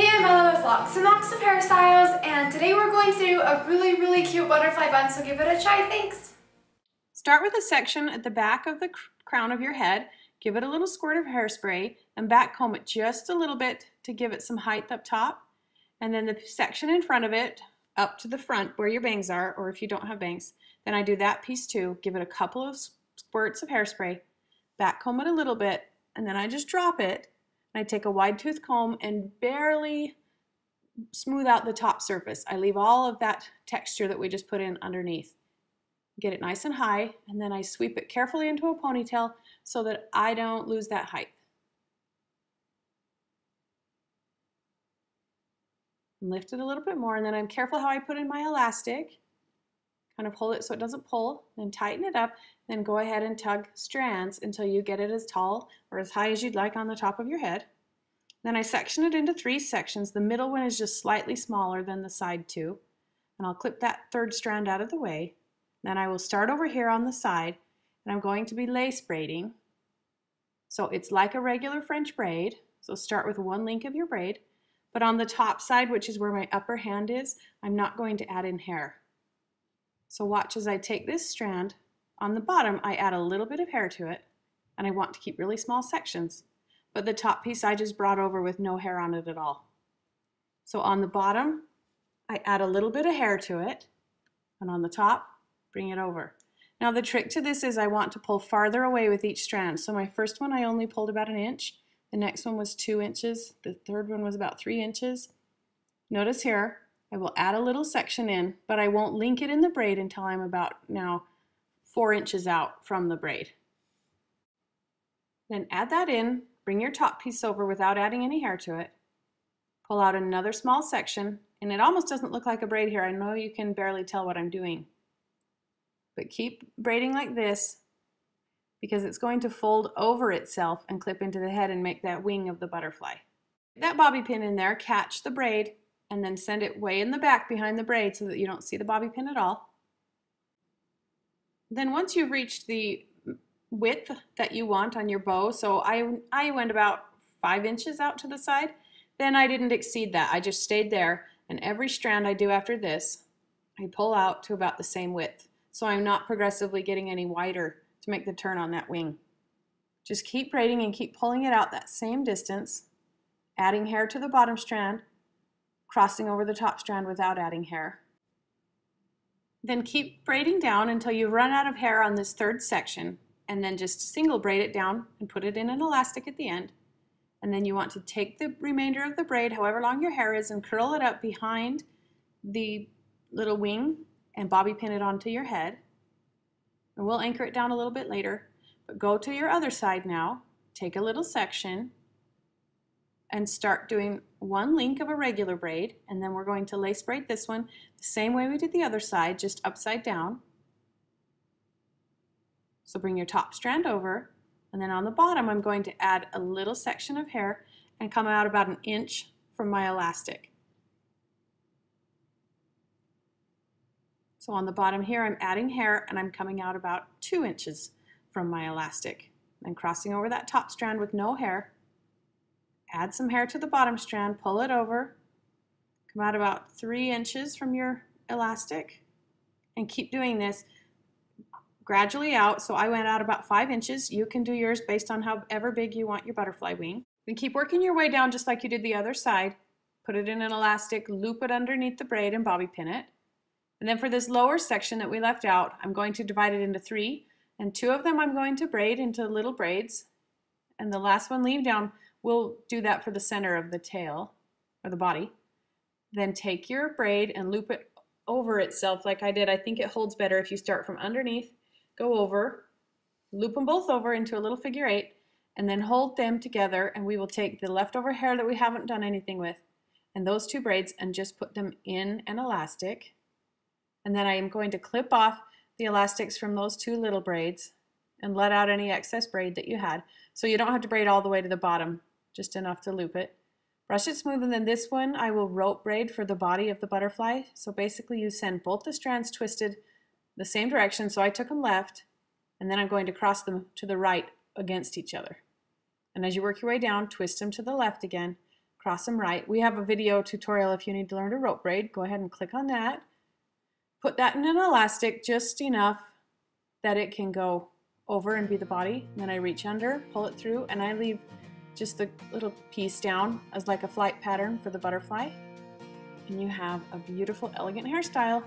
Hey, I'm Ella with Locks and Locks of Hairstyles, and today we're going to do a really cute butterfly bun, so give it a try, thanks! Start with a section at the back of the crown of your head, give it a little squirt of hairspray, and back comb it just a little bit to give it some height up top, and then the section in front of it, up to the front where your bangs are, or if you don't have bangs, then I do that piece too, give it a couple of squirts of hairspray, back comb it a little bit, and then I just drop it. I take a wide tooth comb and barely smooth out the top surface. I leave all of that texture that we just put in underneath. Get it nice and high, and then I sweep it carefully into a ponytail so that I don't lose that height. And lift it a little bit more, and then I'm careful how I put in my elastic. Kind of hold it so it doesn't pull, then tighten it up, then go ahead and tug strands until you get it as tall or as high as you'd like on the top of your head. Then I section it into 3 sections. The middle one is just slightly smaller than the side two, and I'll clip that third strand out of the way. Then I will start over here on the side, and I'm going to be lace braiding. So it's like a regular French braid, so start with 1 link of your braid, but on the top side, which is where my upper hand is, I'm not going to add in hair. So watch as I take this strand. On the bottom, I add a little bit of hair to it, and I want to keep really small sections. But the top piece I just brought over with no hair on it at all. So on the bottom, I add a little bit of hair to it, and on the top, bring it over. Now the trick to this is I want to pull farther away with each strand. So my first one I only pulled about 1 inch, the next one was 2 inches, the third one was about 3 inches. Notice here, I will add a little section in, but I won't link it in the braid until I'm about now 4 inches out from the braid. Then add that in, bring your top piece over without adding any hair to it, pull out another small section, and it almost doesn't look like a braid here. I know you can barely tell what I'm doing. But keep braiding like this because it's going to fold over itself and clip into the head and make that wing of the butterfly. That bobby pin in there, catch the braid, and then send it way in the back behind the braid so that you don't see the bobby pin at all. Then once you've reached the width that you want on your bow, so I went about 5 inches out to the side, then I didn't exceed that. I just stayed there, and every strand I do after this, I pull out to about the same width. So I'm not progressively getting any wider to make the turn on that wing. Just keep braiding and keep pulling it out that same distance, adding hair to the bottom strand, crossing over the top strand without adding hair. Then keep braiding down until you run out of hair on this third section, and then just single braid it down and put it in an elastic at the end. And then you want to take the remainder of the braid, however long your hair is, and curl it up behind the little wing and bobby pin it onto your head. And we'll anchor it down a little bit later, but go to your other side now, take a little section, and start doing 1 link of a regular braid, and then we're going to lace braid this one the same way we did the other side, just upside down. So bring your top strand over, and then on the bottom I'm going to add a little section of hair and come out about 1 inch from my elastic. So on the bottom here I'm adding hair and I'm coming out about 2 inches from my elastic. Then crossing over that top strand with no hair, add some hair to the bottom strand, pull it over, come out about 3 inches from your elastic, and keep doing this gradually out. So I went out about 5 inches. You can do yours based on however big you want your butterfly wing. Then keep working your way down just like you did the other side. Put it in an elastic, loop it underneath the braid and bobby pin it. And then for this lower section that we left out, I'm going to divide it into 3, and 2 of them I'm going to braid into little braids, and the last one leave down. We'll do that for the center of the tail, or the body. Then take your braid and loop it over itself like I did. I think it holds better if you start from underneath, go over, loop them both over into a little figure 8, and then hold them together, and we will take the leftover hair that we haven't done anything with, and those 2 braids, and just put them in an elastic. And then I am going to clip off the elastics from those 2 little braids and let out any excess braid that you had. So you don't have to braid all the way to the bottom, just enough to loop it. Brush it smooth, and then this one I will rope braid for the body of the butterfly. So basically you send both the strands twisted the same direction. So I took them left, and then I'm going to cross them to the right against each other. And as you work your way down, twist them to the left again, cross them right. We have a video tutorial if you need to learn to rope braid. Go ahead and click on that. Put that in an elastic just enough that it can go over and be the body. Then I reach under, pull it through, and I leave just the little piece down as like a flight pattern for the butterfly. And you have a beautiful, elegant hairstyle.